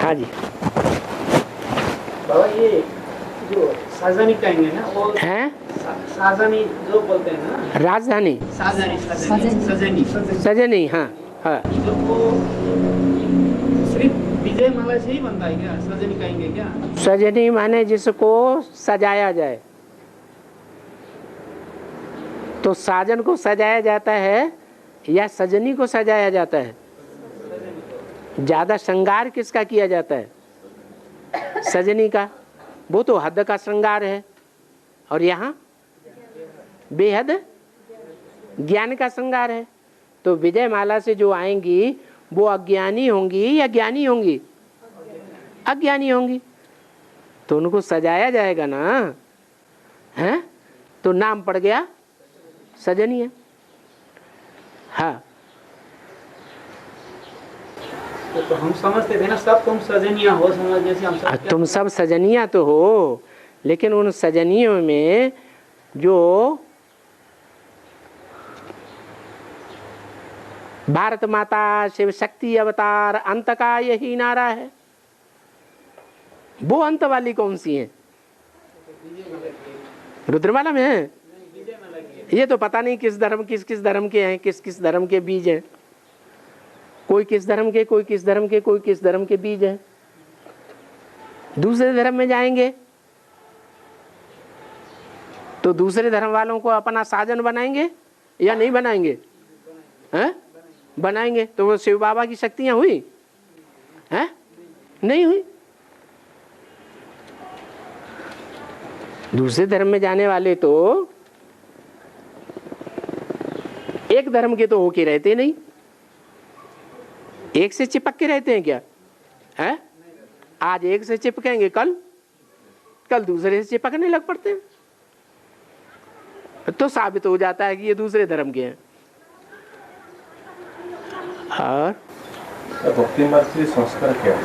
हाँ जी। बाबा ये जो साजनी कहेंगे ना वो हैं? साजनी जो बोलते हैं ना, राजधानी साजनी सजनी सजनी। हाँ हाँ। जो वो सिर्फ विजय माला से ही बनता है क्या? सजनी कहेंगे क्या? सजनी माने जिसको सजाया जाए। तो साजन को सजाया जाता है या सजनी को सजाया जाता है? ज्यादा श्रृंगार किसका किया जाता है? सजनी का। वो तो हद का श्रृंगार है, और यहाँ बेहद ज्ञान का श्रृंगार है। तो विजय माला से जो आएंगी वो अज्ञानी होंगी या ज्ञानी होंगी? अज्ञानी होंगी। तो उनको सजाया जाएगा ना, हैं? तो नाम पड़ गया सजनी है। हाँ, तो हम समझते थे ना सब तुम सजनिया हो, समझने से हम सब तुम सब सजनिया तो हो, लेकिन उन सजनियों में जो भारत माता शिव शक्ति अवतार अंत का यही नारा है, वो अंत वाली कौन सी है? रुद्रमाला में है। ये तो पता नहीं किस धर्म के हैं, किस धर्म के बीज हैं। कोई किस धर्म के, कोई किस धर्म के, कोई किस धर्म के बीज हैं। दूसरे धर्म में जाएंगे तो दूसरे धर्म वालों को अपना साजन बनाएंगे या नहीं बनाएंगे? हैं? बनाएंगे। तो वो शिव बाबा की शक्तियां हुई हैं? नहीं हुई। दूसरे धर्म में जाने वाले तो एक धर्म के तो होके रहते नहीं, एक से चिपक के रहते हैं क्या? है? आज एक से चिपकेंगे, कल दूसरे से चिपकने लग पड़ते हैं। तो साबित हो जाता है कि ये दूसरे धर्म के हैं। और भक्ति मार्ग से संस्कार क्या है?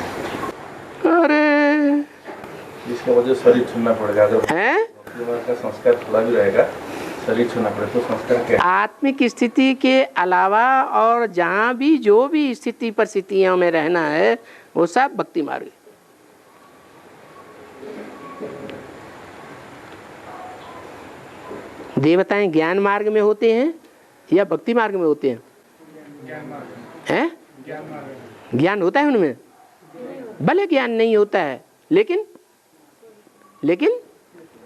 अरे इसका वजह शरीर छूना पड़ेगा। अगर हैं? भक्ति मार्ग का संस्कार खुला भी रहेगा, शरीर छूना पड़ेगा, तो संस्कार क्या है? आत्मिक स्थिति के अलावा और जहां भी जो भी स्थिति परिस्थितियों में रहना है वो सब भक्ति मार्ग है। देवताएं ज्ञान मार्ग में होते हैं या भक्ति मार्ग में होते हैं? हैं? ज्ञान होता है उनमें, भले ज्ञान नहीं होता है, लेकिन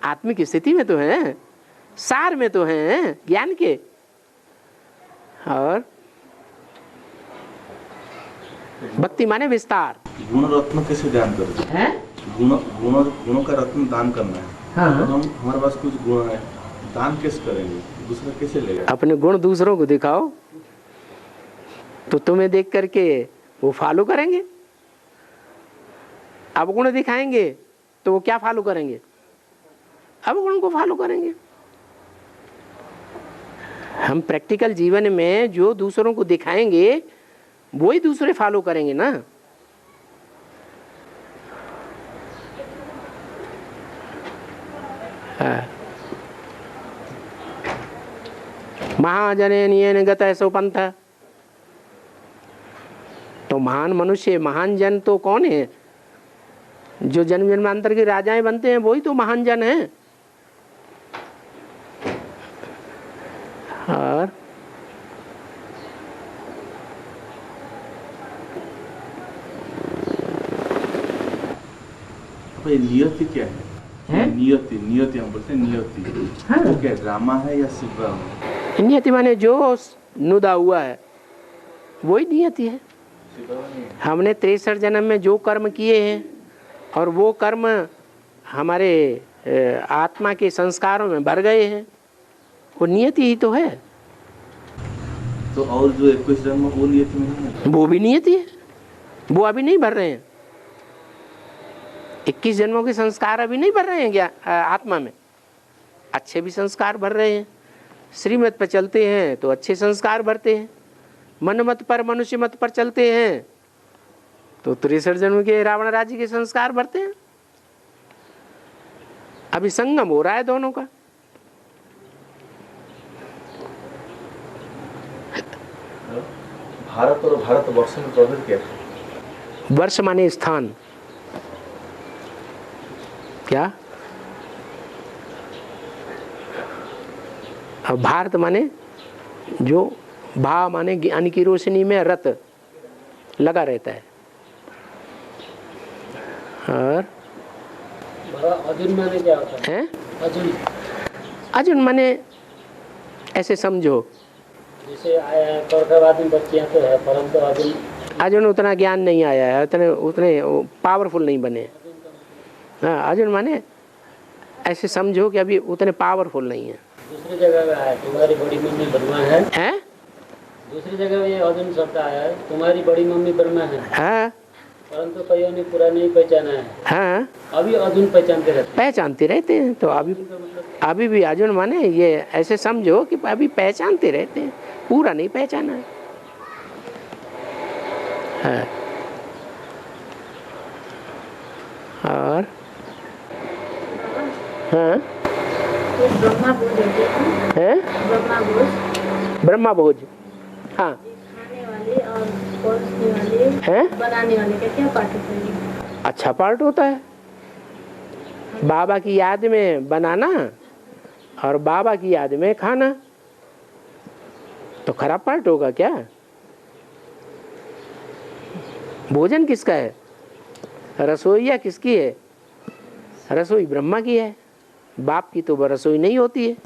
आत्मिक स्थिति में तो है, सार में तो है ज्ञान के। और भक्ति माने विस्तार। गुण रत्न कैसे दान करें? है? गुणों का रत्न दान करना है। हाँ। तो हमारे पास कुछ गुण है, दान कैसे करेंगे? दूसरा कैसे लेगा? अपने गुण दूसरों को दिखाओ तो तुम्हें देख करके वो फॉलो करेंगे। अब गुण दिखाएंगे तो वो क्या फॉलो करेंगे? अब गुण को फॉलो करेंगे। हम प्रैक्टिकल जीवन में जो दूसरों को दिखाएंगे वो ही दूसरे फॉलो करेंगे ना। महाजनेन गत सो पंथ। तो महान मनुष्य, महान जन तो कौन है? जो जन्म जन्मांतर के राजाएं बनते हैं वही तो महान जन है। और भाई नियति क्या है? नियति हम बोलते हैं नियति। हाँ। वो क्या, ड्रामा है या सिद्धांत है? नियति माने जो नुदा हुआ है वही नियति है। हमने 63 जन्म में जो कर्म किए हैं और वो कर्म हमारे आत्मा के संस्कारों में भर गए हैं, वो नियति ही तो है। तो और जो 21 जन्म वो नियति में नहीं है? वो भी नियति है, वो अभी नहीं भर रहे हैं। 21 जन्मों के संस्कार अभी नहीं भर रहे हैं क्या आत्मा में? अच्छे भी संस्कार भर रहे हैं। श्रीमत पर चलते हैं तो अच्छे संस्कार भरते हैं। मन मत पर, मनुष्य मत पर चलते हैं तो 63 जन्म के रावण राज्य के संस्कार भरते हैं। अभी संगम हो रहा है दोनों का। भारत और भारतवर्ष में प्रभेद क्या है? वर्ष माने स्थान, क्या? अब भारत माने जो भा माने ज्ञान की रोशनी में रत लगा रहता है। और अर्जुन माने क्या होता है? अर्जुन अर्जुन माने ऐसे समझो, जैसे कौरवाद में बच्चियां तो है, परंतु अर्जुन उतना ज्ञान नहीं आया है, उतने पावरफुल नहीं बने। हाँ, अर्जुन माने ऐसे समझो कि अभी उतने पावरफुल नहीं है। दूसरी जगह में आया तुम्हारी बड़ी मम्मी ब्रह्मा है, हैं? दूसरी जगह में अर्जुन शब्द आया है तुम्हारी बड़ी मम्मी ब्रह्मा है। हाँ, परंतु कईयों ने पूरा नहीं पहचाना है। हाँ, अभी अर्जुन पहचानते रहते हैं। तो अभी भी अर्जुन माने ये ऐसे समझो कि अभी पहचानते रहते हैं, पूरा नहीं पहचाना है। हाँ। और हाँ, ब्रह्मा भोज, हाँ, खाने वाले और परोसने वाले, हैं? बनाने वाले का क्या पार्ट होता है? अच्छा पार्ट होता है। बाबा की याद में बनाना और बाबा की याद में खाना, तो खराब पार्ट होगा क्या? भोजन किसका है? रसोईया किसकी है? रसोई ब्रह्मा की है। बाप की तो रसोई नहीं होती है।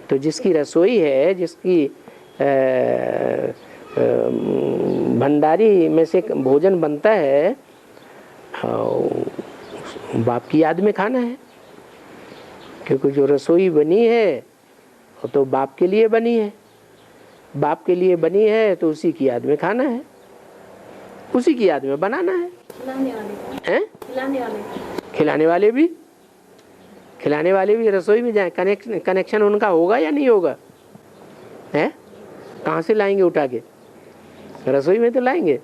तो जिसकी रसोई है, जिसकी भंडारी में से भोजन बनता है, बाप की याद में खाना है। क्योंकि जो रसोई बनी है वो तो बाप के लिए बनी है, बाप के लिए बनी है तो उसी की याद में खाना है, उसी की याद में बनाना है। खिलाने वाले हैं? खिलाने वाले भी रसोई में जाए, कनेक्शन उनका होगा या नहीं होगा? हैं? कहाँ से लाएंगे उठा के? रसोई में तो लाएंगे।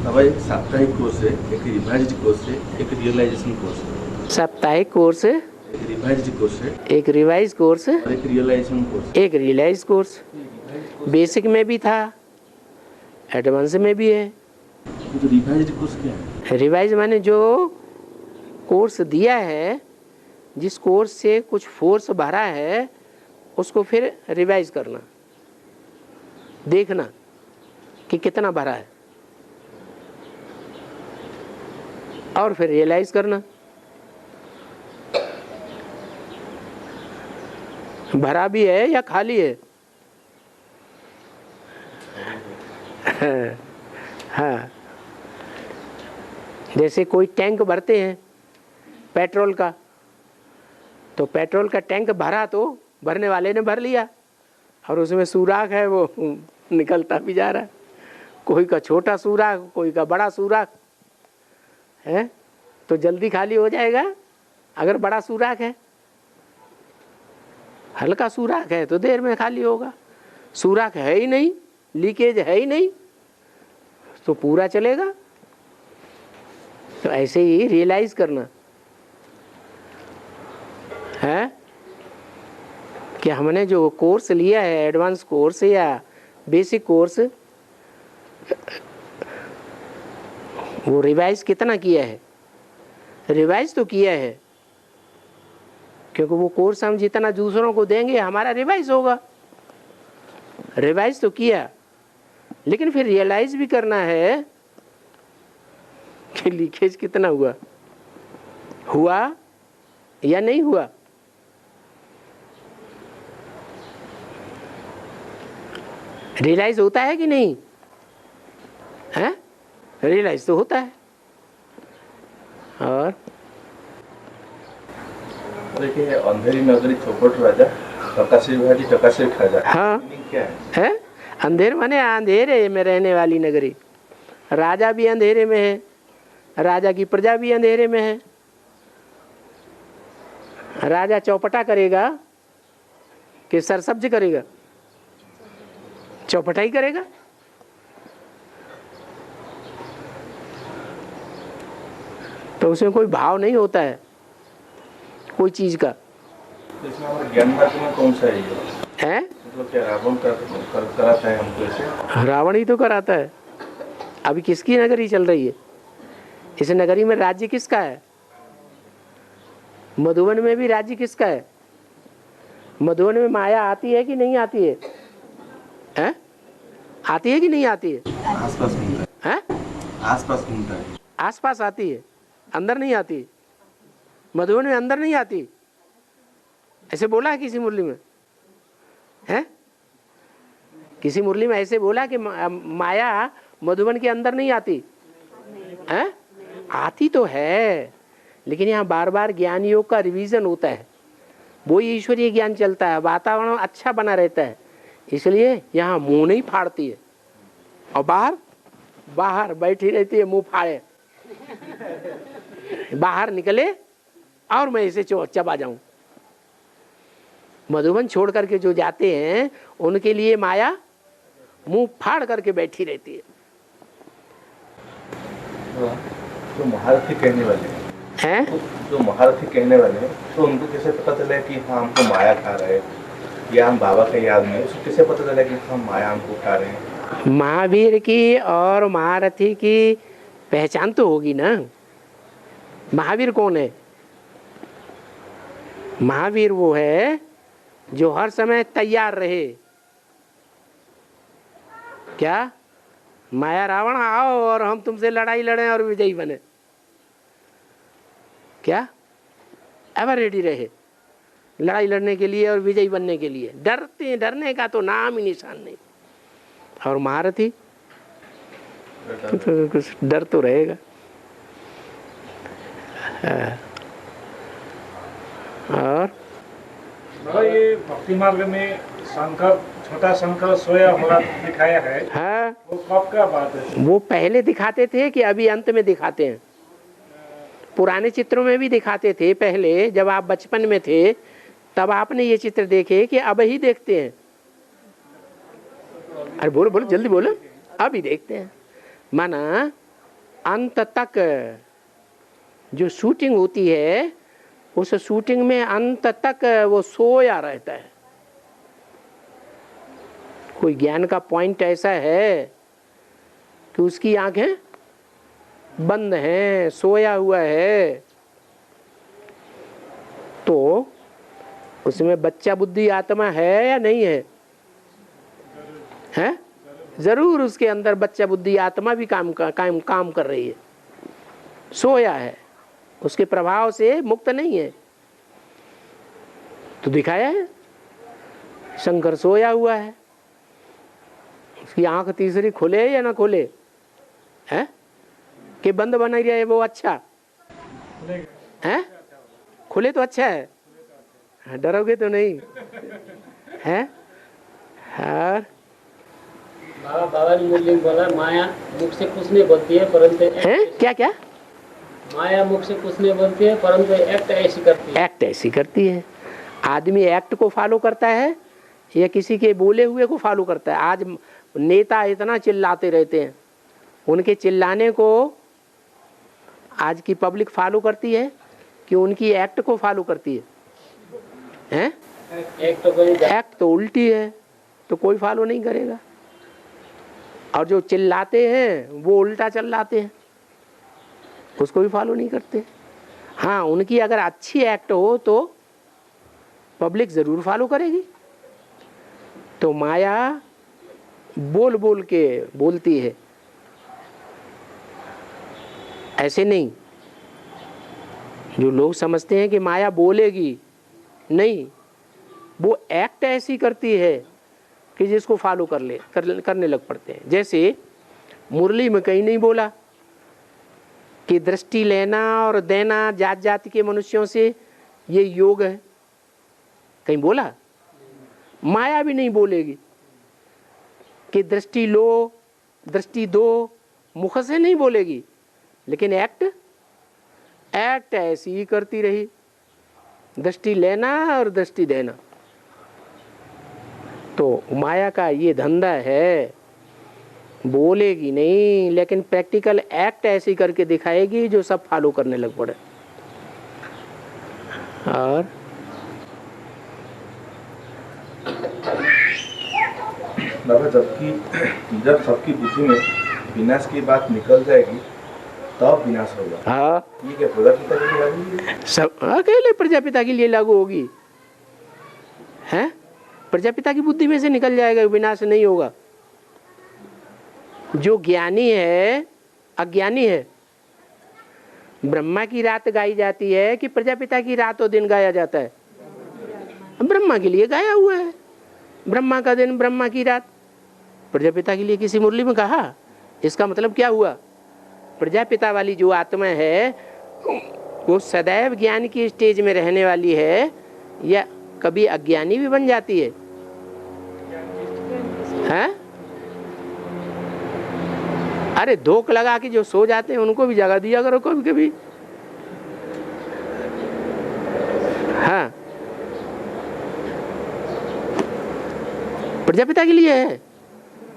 भाई साप्ताहिक कोर्स है, एक रिवाइज्ड कोर्स है, एक रियलाइजेशन कोर्स है। साप्ताहिक कोर्स है, एक रिवाइज्ड कोर्स है, एक रिवाइज कोर्स है, और एक रियलाइजेशन कोर्स। एक रियलाइज कोर्स। बेसिक में भी था, एडवांस में भी है। तो रिवाइज्ड कोर्स क्या है? रिवाइज माने जो कोर्स दिया है, जिस कोर्स से कुछ फोर्स भरा है, उसको फिर रिवाइज करना, देखना कि कितना भरा है, और फिर रियलाइज करना भरा भी है या खाली है। हाँ, जैसे कोई टैंक भरते हैं पेट्रोल का, तो पेट्रोल का टैंक भरा तो भरने वाले ने भर लिया और उसमें सुराख है, वो निकलता भी जा रहा है। कोई का छोटा सुराख, कोई का बड़ा सुराख है, तो जल्दी खाली हो जाएगा अगर बड़ा सुराख है। हल्का सुराख है तो देर में खाली होगा। सुराख है ही नहीं, लीकेज है ही नहीं, तो पूरा चलेगा। तो ऐसे ही रियलाइज करना है कि हमने जो कोर्स लिया है, एडवांस कोर्स या बेसिक कोर्स, वो रिवाइज कितना किया है? रिवाइज तो किया है, क्योंकि वो कोर्स हम जितना दूसरों को देंगे हमारा रिवाइज होगा। रिवाइज तो किया, लेकिन फिर रियलाइज भी करना है कि लीकेज कितना हुआ या नहीं हुआ। रियलाइज होता है कि नहीं है? रियलाइज तो होता है। और देखिए, अंधेरी नगरी चौपट राजा, टकासिर भाजी टकासिर खाजा। हाँ, क्या है? अंधेर माने अंधेरे में रहने वाली नगरी। राजा भी अंधेरे में है, राजा की प्रजा भी अंधेरे में है। राजा चौपटा करेगा कि सरसब्ज करेगा? चौपटाई करेगा। तो उसमें कोई भाव नहीं होता है कोई चीज का। तो इसमें हमारा ज्ञान मार्ग में कौन सा है? मतलब क्या रावण कराता है हमको ऐसे? रावण ही तो कराता है। अभी किसकी नगरी चल रही है? इस नगरी में राज्य किसका है? मधुबन में भी राज्य किसका है? मधुबन में माया आती है कि नहीं आती है? हैं? आती है कि नहीं आती है? आसपास घूमता हैं? है, आसपास घूमता है। आसपास आती है, अंदर नहीं आती। मधुबन में अंदर नहीं आती, ऐसे बोला है किसी मुरली में? है किसी मुरली में ऐसे बोला कि माया मधुबन के अंदर नहीं आती है? आती तो है, लेकिन यहाँ बार बार ज्ञान योग का रिवीजन होता है, वो ईश्वरीय ज्ञान चलता है, वातावरण अच्छा बना रहता है, इसलिए यहाँ मुंह नहीं फाड़ती है। और बाहर बाहर बैठी रहती है मुंह फाड़े, बाहर निकले और मैं इसे चबा जाऊं। मधुबन छोड़ करके जो जाते हैं उनके लिए माया मुंह फाड़ करके बैठी रहती है। जो महारथी कहने वाले हैं? जो महारथी कहने वाले हैं, तो उनको कैसे पता चला कि हाँ हमको माया खा रहे हैं, या हम बाबा के याद में, उसको कैसे पता चला कि हाँ माया हमको खा रहे हैं? महावीर की और महारथी की पहचान तो होगी ना। महावीर कौन है? महावीर वो है जो हर समय तैयार रहे। क्या? माया रावण आओ और हम तुमसे लड़ाई लड़ें और विजयी बने, क्या? एवर रेडी रहे लड़ाई लड़ने के लिए और विजयी बनने के लिए। डरने का तो नाम ही निशान नहीं। और महारथी तो कुछ डर तो रहेगा। और ये भक्ति मार्ग में शंकर, छोटा शंकर सोया हुआ दिखाया है। हाँ, वो कब का बात है? वो पहले दिखाते थे कि अभी अंत में दिखाते हैं? पुराने चित्रों में भी दिखाते थे। पहले जब आप बचपन में थे तब आपने ये चित्र देखे कि अब ही देखते हैं? अरे बोलो बोलो, जल्दी बोलो। अभी देखते हैं माना अंत तक जो शूटिंग होती है, उस शूटिंग में अंत तक वो सोया रहता है। कोई ज्ञान का पॉइंट ऐसा है कि उसकी आंखें बंद हैं, सोया हुआ है, तो उसमें बच्चा बुद्धि आत्मा है या नहीं है? हैं? जरूर उसके अंदर बच्चा बुद्धि आत्मा भी काम कर रही है, सोया है, उसके प्रभाव से मुक्त नहीं है। तो दिखाया है शंकर सोया हुआ है, उसकी आंख तीसरी खुले या ना खुले, है कि बंद बना रहा है वो अच्छा है? खुले तो अच्छा है, डरोगे तो नहीं है? और बाबा ने मुरली में बोला माया मुख से कुछ नहीं बोलती है परंतु है क्या क्या? माया मुख से कुछ नहीं बोलती है परंतु एक्ट ऐसी करती है। एक्ट ऐसी करती है। आदमी एक्ट को फॉलो करता है या किसी के बोले हुए को फॉलो करता है? आज नेता इतना चिल्लाते रहते हैं, उनके चिल्लाने को आज की पब्लिक फॉलो करती है कि उनकी एक्ट को फॉलो करती है? हैं? एक्ट तो उल्टी है, तो कोई फॉलो नहीं करेगा। और जो चिल्लाते हैं वो उल्टा चिल्लाते हैं, उसको भी फॉलो नहीं करते। हाँ, उनकी अगर अच्छी एक्ट हो तो पब्लिक जरूर फॉलो करेगी। तो माया बोल बोल के बोलती है, ऐसे नहीं। जो लोग समझते हैं कि माया बोलेगी, नहीं, वो एक्ट ऐसी करती है कि जिसको फॉलो करने लग पड़ते हैं। जैसे मुरली में कहीं नहीं बोला कि दृष्टि लेना और देना जात जाति के मनुष्यों से ये योग है, कहीं बोला? माया भी नहीं बोलेगी कि दृष्टि लो, दृष्टि दो, मुख से नहीं बोलेगी, लेकिन एक्ट ऐसी ही करती रही, दृष्टि लेना और दृष्टि देना। तो माया का ये धंधा है, बोलेगी नहीं लेकिन प्रैक्टिकल एक्ट ऐसी करके दिखाएगी जो सब फॉलो करने लग पड़े। और बाबा जब सबकी बुद्धि में विनाश की बात निकल जाएगी तब विनाश होगा। हाँ, ये क्या प्रजापिता के लिए लागू है? सब अकेले प्रजापिता के लिए लागू होगी। है, प्रजापिता की बुद्धि में से निकल जाएगा, विनाश नहीं होगा। जो ज्ञानी है अज्ञानी है। ब्रह्मा की रात गाई जाती है कि प्रजापिता की रात और दिन गाया जाता है? ब्रह्मा के लिए गाया हुआ है। ब्रह्मा का दिन, ब्रह्मा की रात। प्रजापिता के लिए किसी मुरली में कहा? इसका मतलब क्या हुआ? प्रजापिता वाली जो आत्मा है वो सदैव ज्ञान की स्टेज में रहने वाली है या कभी अज्ञानी भी बन जाती है? हैं? अरे धोख लगा के जो सो जाते हैं उनको भी जगा दिया करो कभी कभी। हाँ, प्रजापिता के लिए है,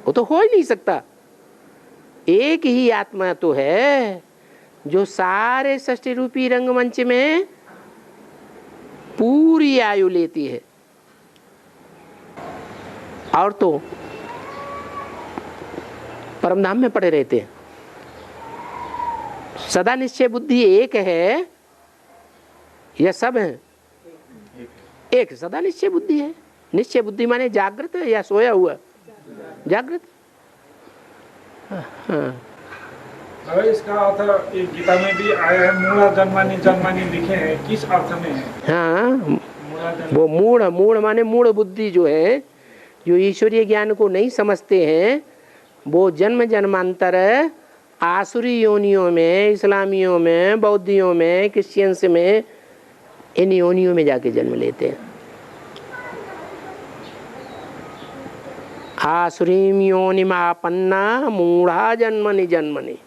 वो तो हो ही नहीं सकता। एक ही आत्मा तो है जो सारे सृष्टि रूपी रंगमंच में पूरी आयु लेती है। और तो परमधाम में पड़े रहते हैं। सदा निश्चय बुद्धि एक है या सब है? एक सदा निश्चय बुद्धि है। निश्चय बुद्धि माने जागृत है या सोया हुआ? जागृत। हाँ। अगर इसका अर्थ एक गीता में भी आया है, मूढ़ा जन्मानी जन्मानी लिखे हैं, किस अर्थ में है? हाँ, मूढ़ा वो मूढ़ माने मूढ़ बुद्धि जो है, जो ईश्वरीय ज्ञान को नहीं समझते हैं, वो जन्म जन्मांतर आसुरी योनियों में, इस्लामियों में, बौद्धियों में, क्रिश्चियंस में, इन योनियों में जाके जन्म लेते हैं। आसुरीम योनिमापन्ना मूढ़ा जन्मनि जन्मनि।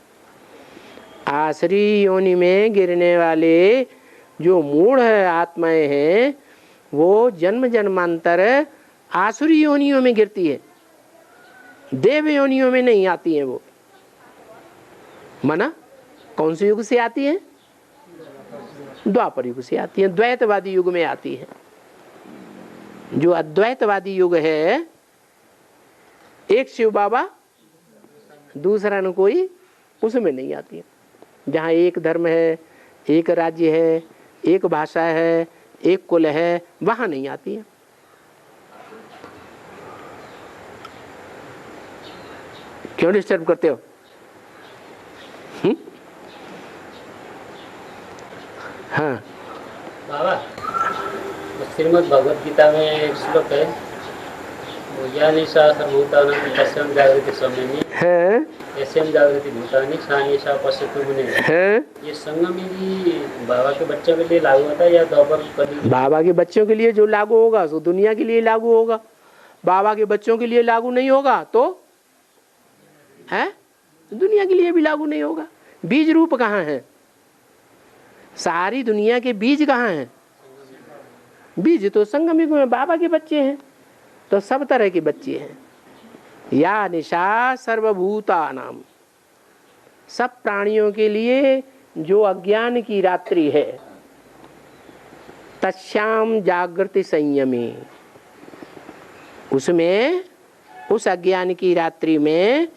आसुरी योनि में गिरने वाले जो मूढ़ आत्माएं हैं वो जन्म जन्मांतर आसुरी योनियों में गिरती है, देव योनियों में नहीं आती हैं। वो माना कौन से युग से आती है? द्वापर युग से आती है, द्वैतवादी युग में आती है। जो अद्वैतवादी युग है, एक शिव बाबा दूसरा न कोई, उसमें नहीं आती है। जहाँ एक धर्म है, एक राज्य है, एक भाषा है, एक कुल है, वहाँ नहीं आती है। क्यों डिस्टर्ब करते हो? हाँ बाबा, श्रीमद् भगवद गीता में एक श्लोक है, ज्ञानिशा सर्वभूतानां पश्यन् जागृति संयमी है, यस्यां जागृति भूतानि सा निशा पश्यतु मुने। है। ये संगमी भी बाबा के बच्चों के लिए लागू होता है या द्वापर कली? बाबा के बच्चों के लिए जो लागू होगा सो दुनिया के लिए लागू होगा। बाबा के बच्चों के लिए लागू नहीं होगा तो है दुनिया के लिए भी लागू नहीं होगा। बीज रूप कहाँ है? सारी दुनिया के बीज कहाँ हैं? बीज तो संगम युग में बाबा के बच्चे हैं, तो सब तरह के बच्चे हैं। या निशा सर्वभूतानाम, सब प्राणियों के लिए जो अज्ञान की रात्रि है, तस्याम जागृति संयमी, उसमें उस अज्ञान की रात्रि में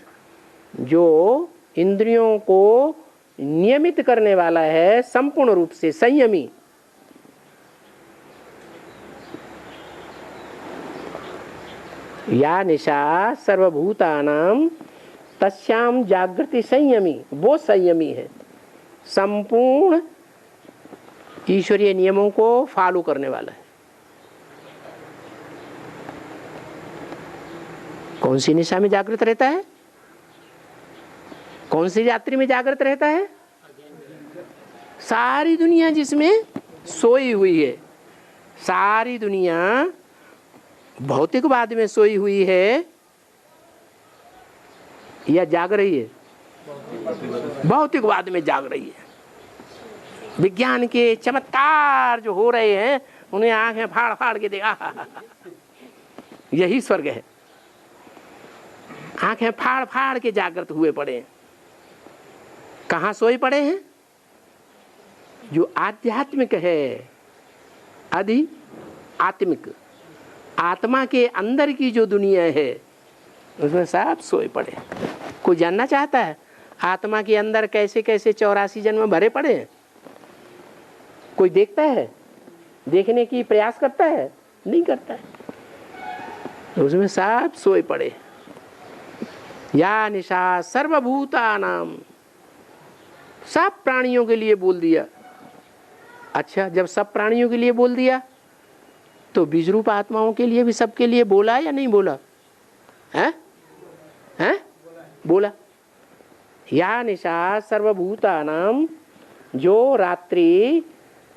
जो इंद्रियों को नियमित करने वाला है संपूर्ण रूप से संयमी, या निशा सर्वभूतानां तस्याम जागृति संयमी, वो संयमी है, संपूर्ण ईश्वरीय नियमों को फॉलो करने वाला है। कौन सी निशा में जागृत रहता है? कौन सी रात्रि में जागृत रहता है? सारी दुनिया जिसमें सोई हुई है, सारी दुनिया भौतिकवाद में सोई हुई है या जाग रही है? भौतिकवाद में जाग रही है। विज्ञान के चमत्कार जो हो रहे हैं उन्हें आंखें फाड़ फाड़ के देखा, यही स्वर्ग है। आंखें फाड़ फाड़ के जागृत हुए पड़े हैं। कहाँ सोए पड़े हैं? जो आध्यात्मिक है, आदि आत्मिक, आत्मा के अंदर की जो दुनिया है उसमें सब सोए पड़े हैं। कोई जानना चाहता है आत्मा के अंदर कैसे कैसे 84 जन्म भरे पड़े हैं। कोई देखता है, देखने की प्रयास करता है? नहीं करता है। तो उसमें सब सोए पड़े। या निशा सर्वभूतानाम, सब प्राणियों के लिए बोल दिया। अच्छा, जब सब प्राणियों के लिए बोल दिया तो बीज रूप आत्माओं के लिए भी सबके लिए बोला या नहीं बोला? हैं? हैं? बोला। या निशा सर्वभूतानाम, जो रात्रि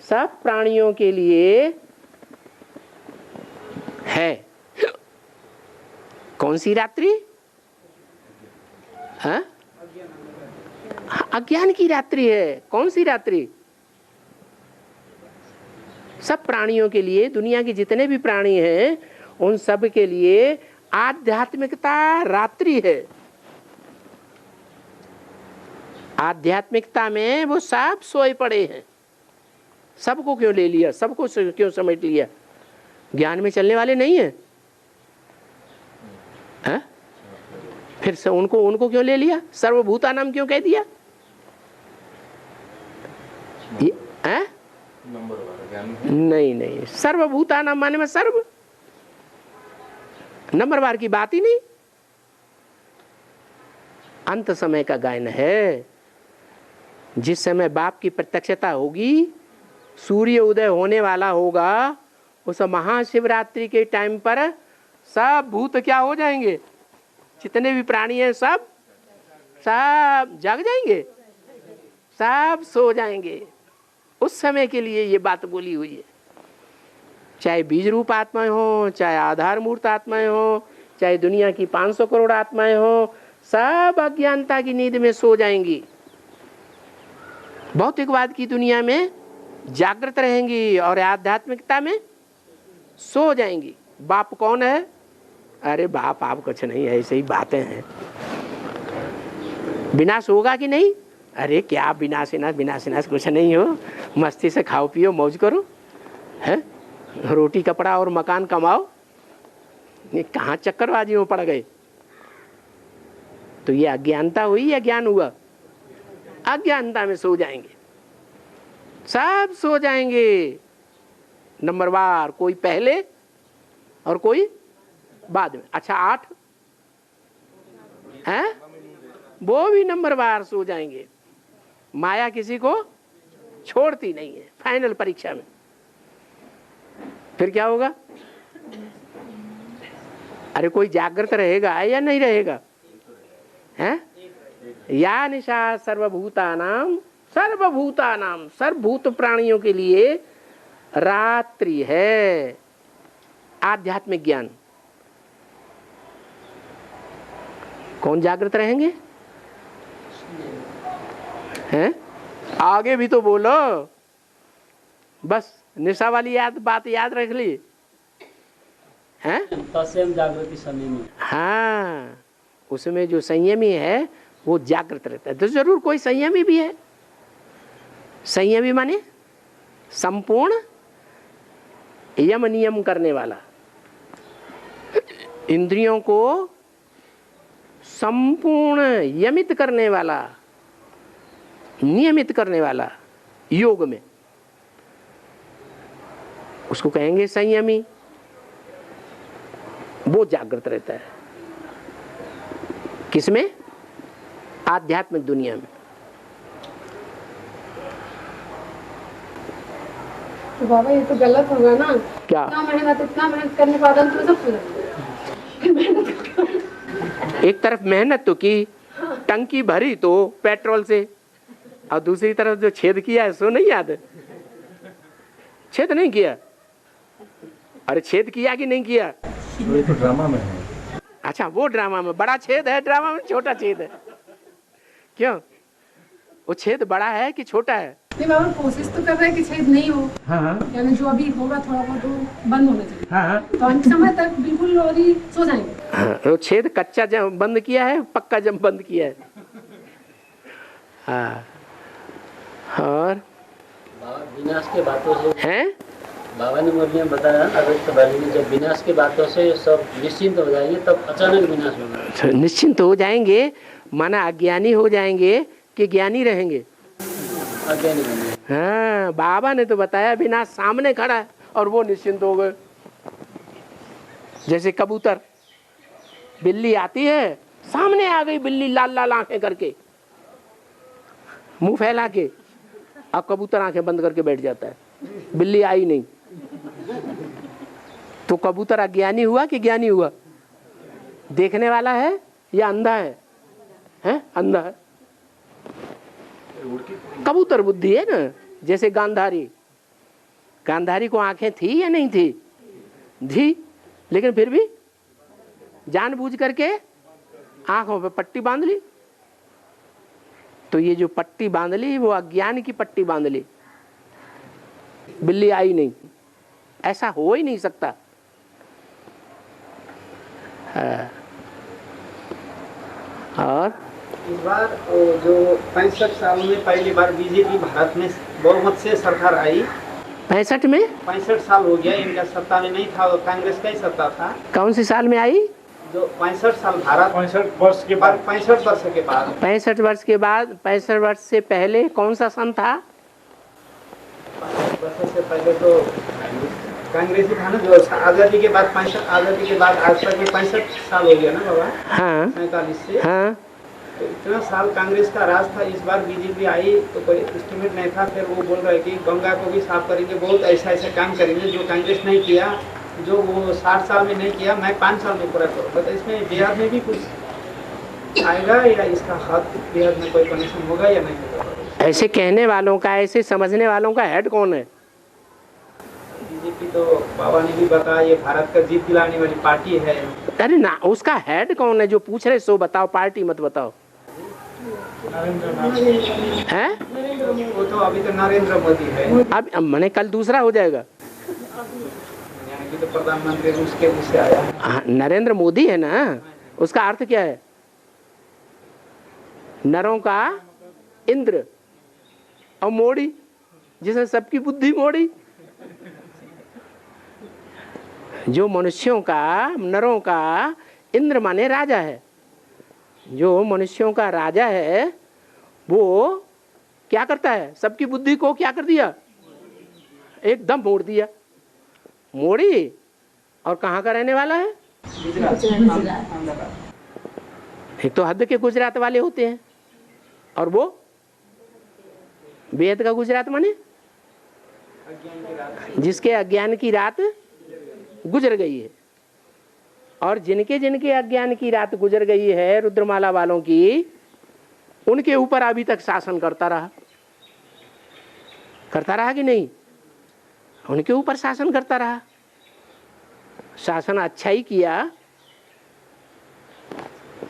सब प्राणियों के लिए है। कौन सी रात्रि? हाँ? अज्ञान की रात्रि है। कौन सी रात्रि? सब प्राणियों के लिए, दुनिया के जितने भी प्राणी हैं उन सब के लिए आध्यात्मिकता रात्रि है। आध्यात्मिकता में वो सब सोए पड़े हैं। सबको क्यों ले लिया? सबको क्यों समेट लिया? ज्ञान में चलने वाले नहीं है, है? फिर से उनको क्यों ले लिया? सर्वभूता नाम क्यों कह दिया? ये है? नहीं, सर्वभूता नाम माने में सर्व, नंबरवार की बात ही नहीं। अंत समय का गायन है। जिस समय बाप की प्रत्यक्षता होगी, सूर्य उदय होने वाला होगा, उस महाशिवरात्रि के टाइम पर सब भूत क्या हो जाएंगे? जितने भी प्राणी हैं सब जाग जाएंगे, सब सो जाएंगे। उस समय के लिए ये बात बोली हुई है। चाहे बीज रूप आत्माएं हो, चाहे आधार मूर्त आत्माएं हो, चाहे दुनिया की 500 करोड़ आत्माएं हो, सब अज्ञानता की नींद में सो जाएंगी। भौतिकवाद की दुनिया में जागृत रहेंगी और आध्यात्मिकता में सो जाएंगी। बाप कौन है? अरे बाप आप कुछ नहीं है, ऐसे ही बातें हैं। विनाश होगा कि नहीं? अरे क्या विनाश विनाश कुछ नहीं हो, मस्ती से खाओ पियो मौज करो, है? रोटी कपड़ा और मकान कमाओ। ये कहाँ चक्करबाजी में पड़ गए? तो ये अज्ञानता हुई या ज्ञान हुआ? अज्ञानता में सो जाएंगे, सब सो जाएंगे नंबरवार, कोई पहले और कोई बाद में। अच्छा 8 हैं, वो भी नंबरवार सो जाएंगे। माया किसी को छोड़ती नहीं है। फाइनल परीक्षा में फिर क्या होगा? अरे कोई जागृत रहेगा या नहीं रहेगा? हैं? या निशा सर्वभूतानाम, सर्वभूत प्राणियों के लिए रात्रि है। आध्यात्मिक ज्ञान। कौन जागृत रहेंगे? हैं? आगे भी तो बोलो। बस निशा वाली बात याद रख ली हैं? तस्यम जागृति संयमी। हाँ, उसमें जो संयमी है वो जागृत रहता है। तो जरूर कोई संयमी भी है। संयमी माने संपूर्ण यम नियम करने वाला, इंद्रियों को संपूर्ण यमित करने वाला, नियमित करने वाला योग में, उसको कहेंगे संयमी। वो जागृत रहता है। किसमें? आध्यात्मिक दुनिया में। तो बाबा ये तो गलत होगा ना? क्या? इतना मेहनत करने के बाद अंत में सब एक तरफ मेहनत तो की, टंकी भरी तो पेट्रोल से, और दूसरी तरफ जो छेद किया है सो नहीं याद? छेद नहीं किया? अरे छेद किया कि नहीं किया? ये तो ड्रामा में है। अच्छा वो ड्रामा में बड़ा छेद है, ड्रामा में छोटा छेद है। क्यों? वो छेद बड़ा है कि छोटा है? नहीं बाबा, कोशिश तो कर रहे हैं कि छेद नहीं हो। हाँ, यानी जो अभी होगा थोड़ा बहुत वो बंद होना चाहिए। हाँ, तो अंत समय तक बिल्कुल और ही सो जाएंगे। हाँ, वो छेद कच्चा जब बंद किया है, पक्का जब बंद किया है। हाँ, और विनाश के बातों से हैं? बाबा ने मुझे बताया, अगर तो भाई ने जब विनाश के बातों से सब निश्चिंत हो जाएंगे तब अचानक विनाश होगा। निश्चिंत हो जाएंगे, माना अज्ञानी हो जाएंगे कि ज्ञानी रहेंगे? अज्ञानी बन गए। हाँ, बाबा ने तो बताया विनाश सामने खड़ा है और वो निश्चिंत हो गए। जैसे कबूतर, बिल्ली आती है, सामने आ गई बिल्ली लाल लाल आंखें करके, मुंह फैला के, अब कबूतर आंखें बंद करके बैठ जाता है, बिल्ली आई नहीं। तो कबूतर अज्ञानी हुआ कि ज्ञानी हुआ? देखने वाला है या अंधा है? हैं? अंधा है। कबूतर बुद्धि है ना। जैसे गांधारी, गांधारी को आंखें थी या नहीं थी? थी, लेकिन फिर भी जानबूझ करके आंखों पे पट्टी बांध ली। तो ये जो पट्टी बांध ली वो अज्ञान की पट्टी बांध ली। बिल्ली आई नहीं, ऐसा हो ही नहीं सकता। और इस बार जो 65 साल में पहली बार बीजेपी भारत में बहुमत से सरकार आई। 65 में? 65 साल हो गया इनका सत्ता में नहीं था, कांग्रेस का ही सत्ता था। कौन सी साल में आई? जो 65 साल भारत 65 वर्ष के बाद 65 वर्ष के बाद 65 वर्ष के बाद। 65 वर्ष से पहले कौन सा सन था? 65 वर्ष से पहले तो कांग्रेस ही था ना। जो आज़ादी के बाद 65 आज़ादी के बाद आज तक 65 साल हो गया ना बाबा। हाँ 47 से। हाँ। तो इतना साल कांग्रेस का राज था। इस बार बीजेपी आई तो कोई एस्टिमेट नहीं था। फिर वो बोल रहे कि गंगा को भी साफ करेंगे, बहुत ऐसा ऐसा काम करेंगे जो कांग्रेस नहीं किया, जो वो 60 साल में नहीं किया, मैं 5 साल में पूरा करूँगा। तो इसमें बिहार में भी कुछ आएगा या इसका हाथ बिहार में कोई कनेक्शन होगा या नहीं होगा? ऐसे कहने वालों का, ऐसे समझने वालों का हेड कौन है? बीजेपी तो बाबा ने भी बताया ये भारत का जीत दिलाने वाली पार्टी है। अरे ना, उसका हेड कौन है? जो पूछ रहे सो बताओ, पार्टी मत बताओ। हैं? वो तो अभी तो नरेंद्र मोदी है। अब मैंने कल दूसरा हो जाएगा। यानी कि तो प्रधानमंत्री रूस के उससे आया। हाँ, नरेंद्र मोदी है ना। उसका अर्थ क्या है? नरों का इंद्र और मोड़ी, जिसने सबकी बुद्धि मोड़ी। जो मनुष्यों का, नरों का इंद्र माने राजा है। जो मनुष्यों का राजा है वो क्या करता है? सबकी बुद्धि को क्या कर दिया? एकदम मोड़ दिया। मोड़ी। और कहाँ का रहने वाला है? एक तो हद के गुजरात वाले होते हैं, और वो वेद का गुजरात माने जिसके अज्ञान की रात गुजर गई है। और जिनके जिनके अज्ञान की रात गुजर गई है, रुद्रमाला वालों की, उनके ऊपर अभी तक शासन करता रहा कि नहीं? उनके ऊपर शासन करता रहा। शासन अच्छा ही किया।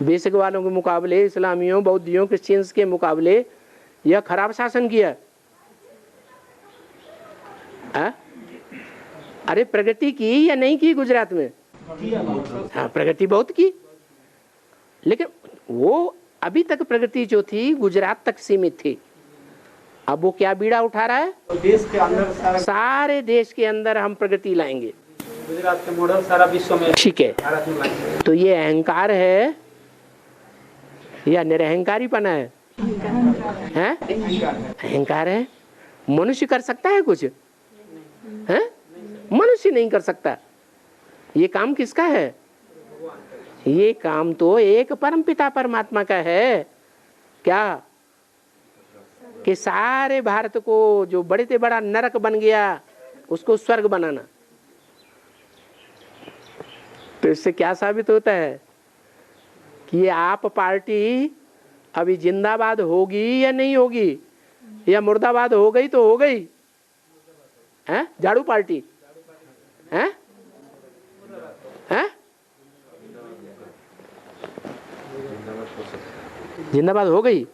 बेसिक वालों के मुकाबले, इस्लामियों, बौद्धियों, क्रिश्चियंस के मुकाबले यह खराब शासन किया। अरे प्रगति की या नहीं की गुजरात में? हाँ, प्रगति बहुत की। लेकिन वो अभी तक प्रगति जो थी गुजरात तक सीमित थी। अब वो क्या बीड़ा उठा रहा है? तो देश के अंदर सारे देश के अंदर हम प्रगति लाएंगे। गुजरात के मॉडल सारा विश्व में, ठीक है। भारत में लाएंगे। तो ये अहंकार है या निरहंकारीपना है? हैं? अहंकार है। मनुष्य कर सकता है कुछ? हैं? मनुष्य नहीं कर सकता। ये काम किसका है? ये काम तो एक परमपिता परमात्मा का है। क्या? कि सारे भारत को जो बड़े से बड़ा नरक बन गया उसको स्वर्ग बनाना। तो इससे क्या साबित होता है कि ये आप पार्टी अभी जिंदाबाद होगी या नहीं होगी, या मुर्दाबाद हो गई तो हो गई? हैं? झाड़ू पार्टी हैं? हैं? जिंदाबाद हो गई,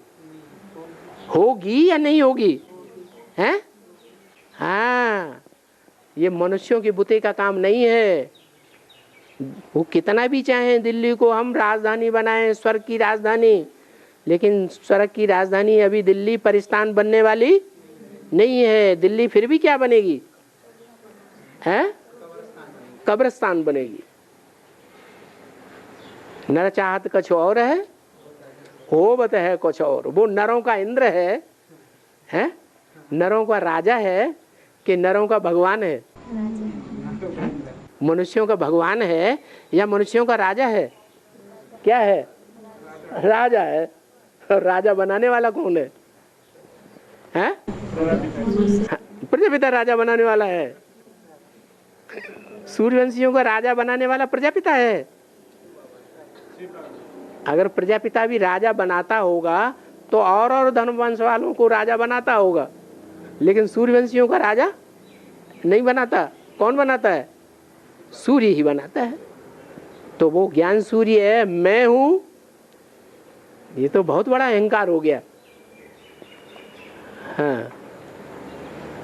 होगी या नहीं होगी? हैं? हाँ, ये मनुष्यों की बुद्धि का काम नहीं है। वो कितना भी चाहें दिल्ली को हम राजधानी बनाएं, स्वर्ग की राजधानी, लेकिन स्वर्ग की राजधानी अभी दिल्ली परिस्तान बनने वाली नहीं है। दिल्ली फिर भी क्या बनेगी? हैं? कब्रिस्तान बनेगी। नर चाहत कछ और है, होवत है कुछ और। वो नरों का इंद्र है? नरों का राजा है कि नरों का भगवान है? मनुष्यों का भगवान है या मनुष्यों का राजा है? क्या है? राजा है। और राजा बनाने वाला कौन है? हैं? प्रजापिता राजा बनाने वाला है। सूर्यवंशियों का राजा बनाने वाला प्रजापिता है। अगर प्रजापिता भी राजा बनाता होगा तो और धनवंश वालों को राजा बनाता होगा, लेकिन सूर्यवंशियों का राजा नहीं बनाता। कौन बनाता है? सूर्य ही बनाता है। तो वो ज्ञान सूर्य है, मैं हूं। ये तो बहुत बड़ा अहंकार हो गया। हाँ,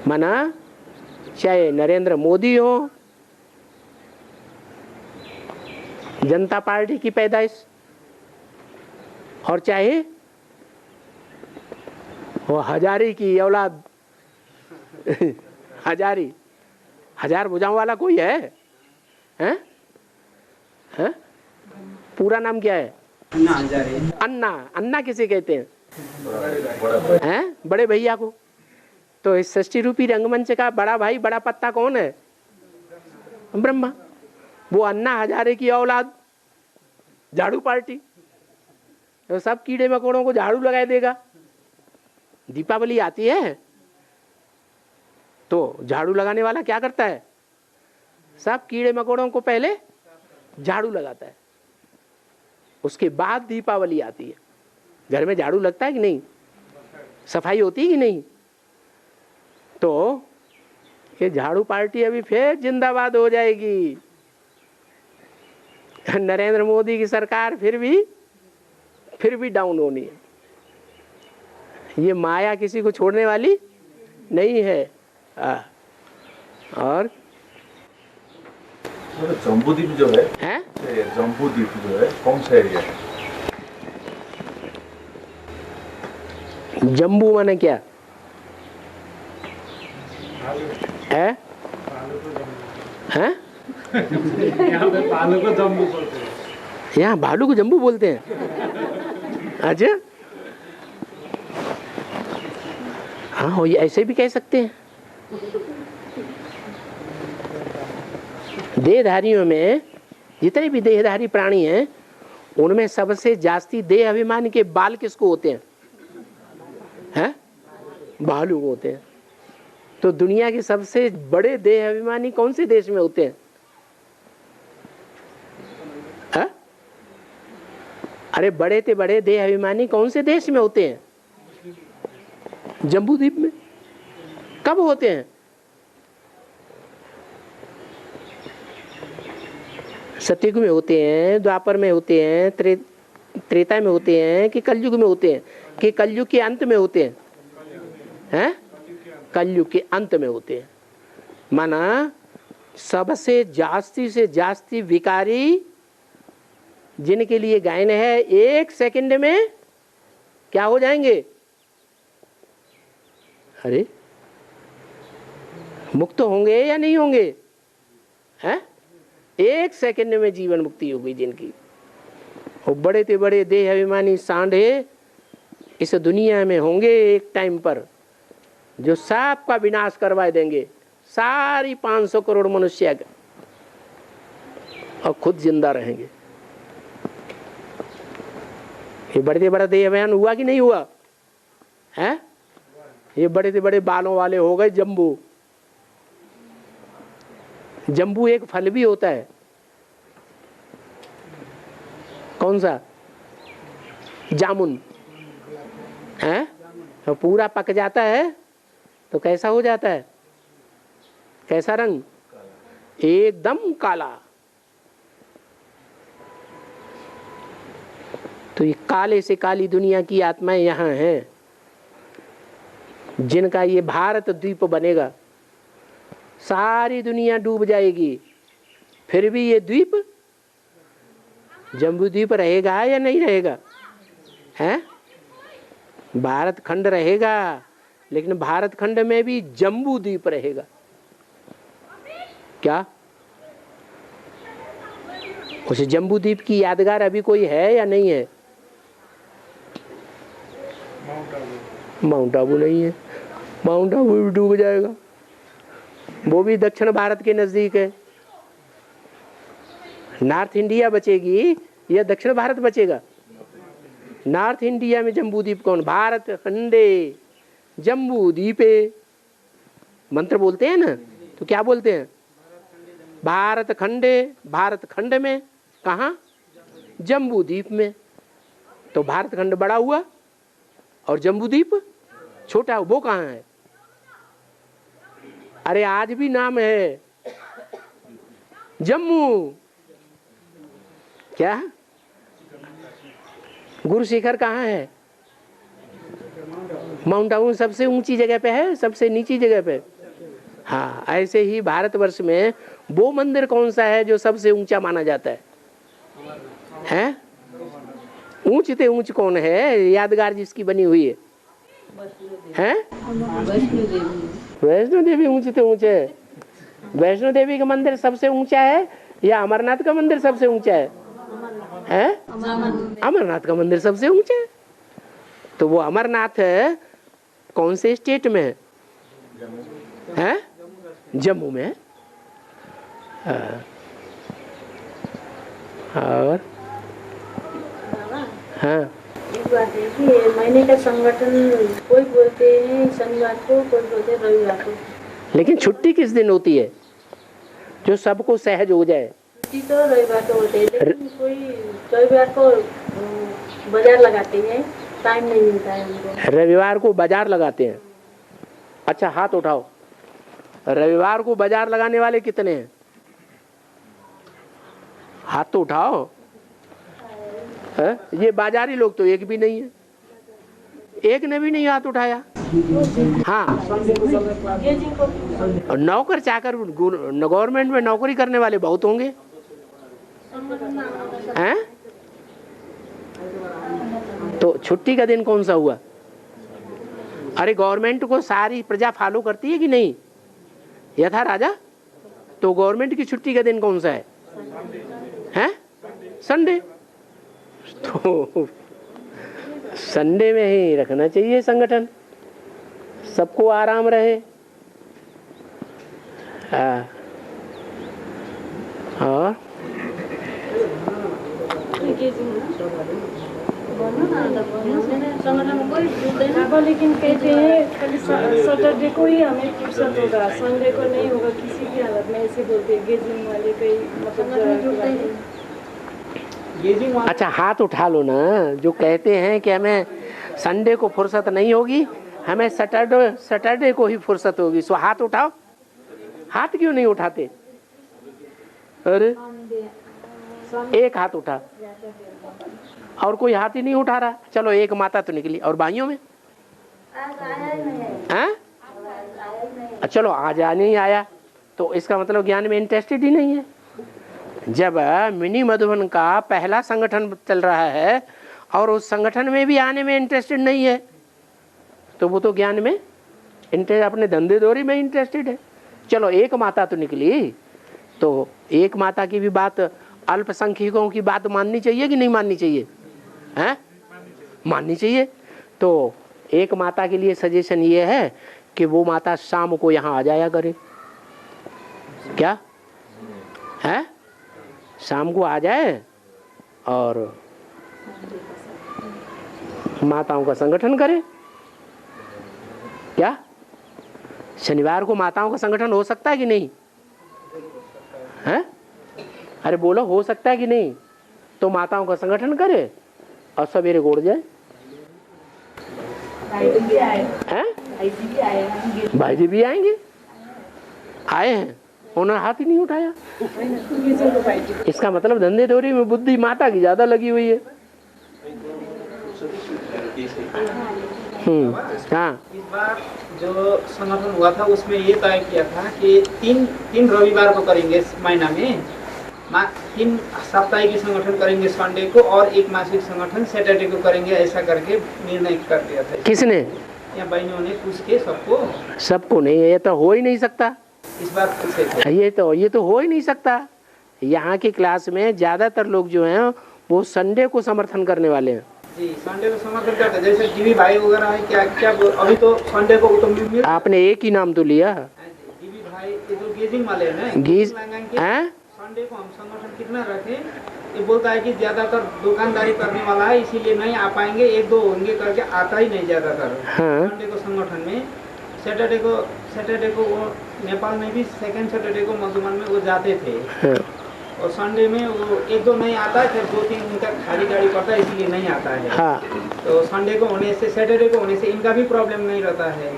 माना चाहे नरेंद्र मोदी हो, जनता पार्टी की पैदाइश, और चाहे वो हजारी की औलाद हजारी, हजार भुजाओं वाला कोई है? हैं? हैं? पूरा नाम क्या है? अन्ना। अन्ना किसे कहते हैं? हैं? बड़े भैया को। तो इस सृष्टि रूपी रंगमंच का बड़ा भाई, बड़ा पत्ता कौन है? ब्रह्मा। वो अन्ना हजारे की औलाद, झाड़ू पार्टी, तो सब कीड़े मकोड़ों को झाड़ू लगा देगा। दीपावली आती है तो झाड़ू लगाने वाला क्या करता है? सब कीड़े मकोड़ों को पहले झाड़ू लगाता है, उसके बाद दीपावली आती है। घर में झाड़ू लगता है कि नहीं? सफाई होती है कि नहीं? तो ये झाड़ू पार्टी अभी फिर जिंदाबाद हो जाएगी। नरेंद्र मोदी की सरकार फिर भी डाउन होनी है। ये माया किसी को छोड़ने वाली नहीं है। और जम्बूद्वीप जो है, जम्बूद्वीप जो है कौन सा एरिया है? जम्बू माने क्या है? हैं? यहाँ पे भालू को जम्बू बोलते हैं। यहाँ भालू को जम्बू बोलते हैं? अच्छा, हाँ, ये ऐसे भी कह सकते हैं। देहधारियों में जितने भी देहधारी प्राणी हैं, उनमें सबसे जास्ती देह अभिमान के बाल किसको होते हैं? हैं? भालू को होते हैं। तो दुनिया के सबसे बड़े देह अभिमानी कौन से देश में होते हैं? है? अरे बड़े से बड़े देह अभिमानी कौन से देश में होते हैं? जम्बूद्वीप में। कब होते हैं? सतयुग में होते हैं, द्वापर में होते हैं, त्रेता में होते हैं, कि कलयुग में होते हैं, कि कलयुग के अंत में होते हैं? हैं? कलयुग के अंत में होते हैं। माना सबसे जास्ती से जास्ती विकारी जिनके लिए गायन है, 1 सेकंड में क्या हो जाएंगे? अरे मुक्त होंगे या नहीं होंगे? हैं? 1 सेकंड में जीवन मुक्ति हो गई जिनकी। और बड़े से बड़े देह अभिमानी सांडे इस दुनिया में होंगे एक टाइम पर, जो सबका विनाश करवा देंगे, सारी 500 करोड़ मनुष्य का, और खुद जिंदा रहेंगे। ये बड़े से बड़ा देह अभिमान हुआ कि नहीं हुआ? है? ये बड़े से बड़े बालों वाले हो गए जम्बू। जम्बू एक फल भी होता है। कौन सा? जामुन। है? तो पूरा पक जाता है तो कैसा हो जाता है? कैसा रंग? एकदम काला। तो ये काले से काली दुनिया की आत्माएं यहाँ हैं, जिनका ये भारत द्वीप बनेगा। सारी दुनिया डूब जाएगी, फिर भी ये द्वीप जम्बू द्वीप रहेगा या नहीं रहेगा? हैं? भारत खंड रहेगा, लेकिन भारत खंड में भी जम्बू द्वीप रहेगा। क्या उस जम्बू द्वीप की यादगार अभी कोई है या नहीं है? माउंट आबू नहीं है, माउंट आबू भी डूब जाएगा, वो भी दक्षिण भारत के नजदीक है। नॉर्थ इंडिया बचेगी या दक्षिण भारत बचेगा? नॉर्थ इंडिया में जम्बू द्वीप कौन? भारत खंडे जम्बू द्वीपे मंत्र बोलते हैं ना, तो क्या बोलते हैं? भारत खंडे, भारत खंड में कहाँ? जम्बू द्वीप में। तो भारत खंड बड़ा हुआ और जम्बू द्वीप छोटा, वो कहाँ है? अरे आज भी नाम है जम्मू। क्या? गुरु शिखर कहाँ है? माउंट आबू सबसे ऊंची जगह पे है, सबसे नीची जगह पे। हाँ, ऐसे ही भारतवर्ष में वो मंदिर कौन सा है जो सबसे ऊंचा माना जाता है? हैं? ऊंच ते ऊंच कौन है? यादगार जिसकी बनी हुई है, हैं? वैष्णो देवी ऊंच ते ऊंच है। वैष्णो देवी का मंदिर सबसे ऊंचा है या अमरनाथ का मंदिर सबसे ऊंचा है? हैं? अमरनाथ का मंदिर सबसे ऊंचा है। तो वो अमरनाथ है कौन से स्टेट में है? हैं? जम्मू में। और हाँ, एक बात है कि महीने का संगठन कोई बोलते हैं शनिवार को, कोई बोलते हैं रविवार को। लेकिन छुट्टी किस दिन होती है जो सबको सहज हो जाए? छुट्टी तो रविवार को होते हैं, लेकिन कोई रविवार को बाजार लगाते हैं, टाइम नहीं मिलता है हमको। रविवार को बाजार लगाते हैं? अच्छा हाथ उठाओ, रविवार को बाजार लगाने वाले कितने हैं? हाथ तो उठाओ। है? ये बाजारी लोग तो एक भी नहीं है, एक ने भी नहीं हाथ उठाया। हाँ, और नौकर चाकर गवर्नमेंट में नौकरी करने वाले बहुत होंगे, हैं? तो छुट्टी का दिन कौन सा हुआ? अरे गवर्नमेंट को सारी प्रजा फॉलो करती है कि नहीं? यथा राजा। तो गवर्नमेंट की छुट्टी का दिन कौन सा है? हैं? संडे। तो संडे में ही रखना चाहिए संगठन, सबको आराम रहे। और लेकिन कहते हैं खाली सैटरडे को ही हमें फुर्सत होगा, संडे को नहीं होगा किसी भी हालत में, ऐसे बोलते हैं गेजिंग वाले। कई मतलब अच्छा हाथ उठा लो ना, जो कहते हैं कि हमें संडे को फुर्सत नहीं होगी, हमें सैटरडे को ही फुर्सत होगी, सो हाथ उठाओ। हाथ क्यों नहीं उठाते? अरे एक हाथ उठा और कोई हाथ ही नहीं उठा रहा। चलो एक माता तो निकली, और भाइयों में? हैं? चलो आज नहीं आया तो इसका मतलब ज्ञान में इंटरेस्टेड ही नहीं है। जब मिनी मधुबन का पहला संगठन चल रहा है और उस संगठन में भी आने में इंटरेस्टेड नहीं है, तो वो तो ज्ञान में इंटरेस्ट, अपने धंधे दोरी में इंटरेस्टेड है। चलो एक माता तो निकली, तो एक माता की भी बात, अल्पसंख्यकों की बात माननी चाहिए कि नहीं माननी चाहिए? हैं? माननी चाहिए। तो एक माता के लिए सजेशन ये है कि वो माता शाम को यहाँ आ जाया करे। क्या है? शाम को आ जाए और माताओं का संगठन करे। क्या शनिवार को माताओं का संगठन हो सकता है कि नहीं? है? अरे बोलो, हो सकता है कि नहीं? तो माताओं का संगठन करे और सवेरे गोड़ जाए। हैं? भाई जी भी आएंगे, आए हैं, उन्होंने हाथ ही नहीं उठाया। इसका मतलब धंधे दोरी में बुद्धि माता की ज्यादा लगी हुई है। हाँ, इस बार जो संगठन हुआ था उसमें ये तय किया था कि तीन रविवार को करेंगे इस महीना में, 3 साप्ताहिक संगठन करेंगे संडे को, और 1 मासिक संगठन सैटरडे को करेंगे, ऐसा करके निर्णय कर दिया था। किसने? या बहनों ने पूछ के सबको नहीं, ये तो हो ही नहीं सकता। इस बार पूछे थे। ये तो हो ही नहीं सकता। यहाँ की क्लास में ज्यादातर लोग जो हैं वो संडे को समर्थन करने वाले हैं। जी संडे को समर्थन करते हैं। जैसे जीवी भाई वगैरह है क्या क्या अभी तो संडे को तो मिल आपने एक ही नाम तो लिया, जीवी भाई ये जो गेजिंग वाले हैं ना, गीज हैं संडे को हम संगठन कितना रखें, ये बोलता है कि ज्यादातर दुकानदारी करने वाला है इसीलिए नहीं आ पाएंगे, एक दो होंगे करके आता ही नहीं ज्यादातर। हाँ। संडे को संगठन में सैटरडे को वो नेपाल में भी सेकंड सैटरडे को मधुबन में वो जाते थे। हाँ। और संडे में वो एक दो नहीं आता है, फिर दो तीन उनका खाली गाड़ी पड़ता है इसलिए नहीं आता है। हाँ। तो संडे को होने से सैटरडे को होने से इनका भी प्रॉब्लम नहीं रहता है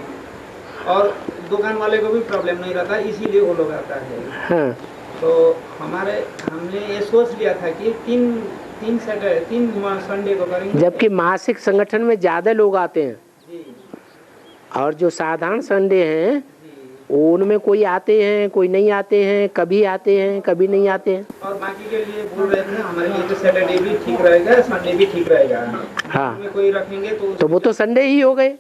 और दुकान वाले को भी प्रॉब्लम नहीं रहता है, इसीलिए वो लोग आता है। हाँ। तो हमने ये सोच लिया था कि तीन संडे को करेंगे। जबकि मासिक संगठन में ज़्यादा लोग आते हैं जी और जो साधारण संडे हैं उनमें कोई आते हैं कोई नहीं आते हैं, कभी आते हैं कभी नहीं आते हैं। और बाकी के लिए बोल रहे थे हमारे लिए तो सैटरडे भी ठीक रहेगा, संडे भी ठीक रहेगा। हाँ। में कोई रखेंगे तो वो तो संडे ही हो गए,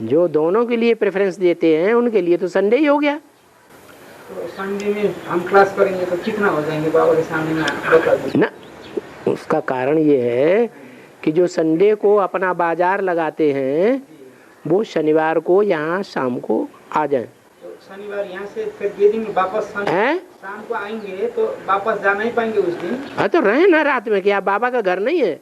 जो दोनों के लिए प्रेफरेंस देते हैं उनके लिए तो संडे ही हो गया। तो संडे में हम क्लास करेंगे तो कितना हो जाएंगे बाबा के सामने में बता दीजिए ना। उसका कारण ये है कि जो संडे को अपना बाजार लगाते हैं वो शनिवार को यहाँ शाम को आ जाएं। तो शनिवार यहाँ से फिर गेजिंग वापस हैं? शाम को आएंगे तो वापस जा नहीं पाएंगे उस दिन। हाँ तो रहे ना रात में, क्या बाबा का घर नहीं है?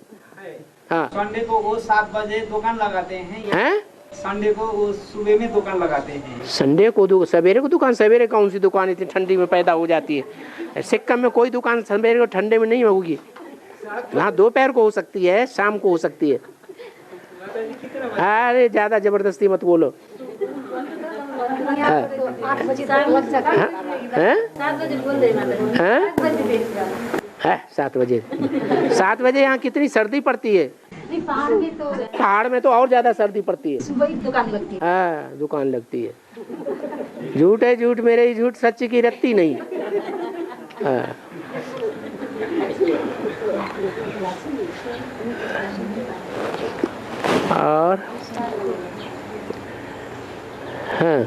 हाँ। संडे को वो 7 बजे दुकान लगाते हैं, संडे को वो सुबह में दुकान लगाते हैं। संडे को सवेरे को दुकान, सवेरे कौन सी दुकान इतनी ठंडी में पैदा हो जाती है? सिक्किम में कोई दुकान सवेरे को ठंडे में नहीं होगी, वहाँ दोपहर को हो सकती है, शाम को हो सकती है। अरे ज्यादा जबरदस्ती मत बोलो। 8 बजे तक लग जाता है। 7 बजे 7 बजे यहाँ कितनी सर्दी पड़ती है? नहीं पहाड़ में तो और ज्यादा सर्दी पड़ती है। सुबह ही दुकान लगती है। हाँ दुकान लगती है। झूठ है झूठ, मेरे ही झूठ सच की रत्ती नहीं। हाँ। और हाँ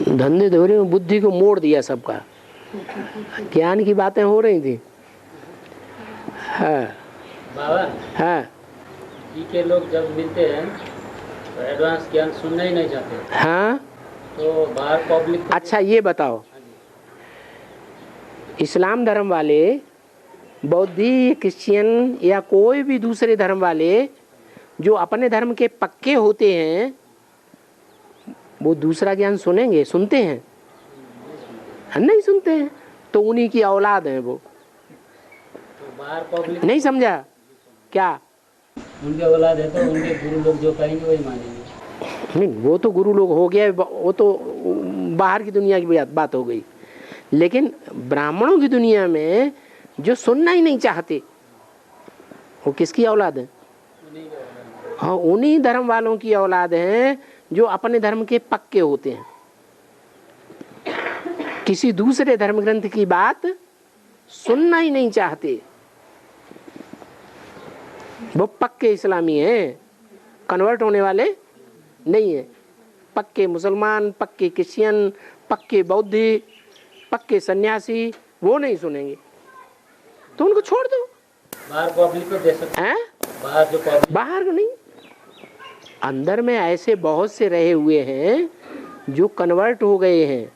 धंधे धोरे में बुद्धि को मोड़ दिया सबका, ज्ञान की बातें हो रही थी। हाँ बाबा हाँ जी के लोग जब मिलते हैं तो एडवांस ज्ञान सुनना ही नहीं चाहते। हाँ। तो बाहर पब्लिक अच्छा ये बताओ, इस्लाम धर्म वाले, बौद्धी, क्रिश्चियन या कोई भी दूसरे धर्म वाले जो अपने धर्म के पक्के होते हैं वो दूसरा ज्ञान सुनेंगे? सुनते हैं? नहीं सुनते हैं। तो उन्हीं की औलाद है वो। तो बाहर पब्लिक नहीं समझा क्या? उनके औलाद है तो उनके गुरु लोग जो कहेंगे वही मानेंगे। नहीं वो तो गुरु लोग हो गया, वो तो बाहर की दुनिया की बात हो गई। लेकिन ब्राह्मणों की दुनिया में जो सुनना ही नहीं चाहते वो किसकी औलाद है? हाँ उन्हीं धर्म वालों की औलाद हैं जो अपने धर्म के पक्के होते हैं, किसी दूसरे धर्म ग्रंथ की बात सुनना ही नहीं चाहते। वो पक्के इस्लामी हैं, कन्वर्ट होने वाले नहीं है। पक्के मुसलमान, पक्के क्रिश्चियन, पक्के बौद्धी, पक्के सन्यासी वो नहीं सुनेंगे, तो उनको छोड़ दो। बाहर पब्लिक को दे सकते हैं, बाहर जो पब्लिक, बाहर नहीं, अंदर में ऐसे बहुत से रहे हुए हैं जो कन्वर्ट हो गए हैं,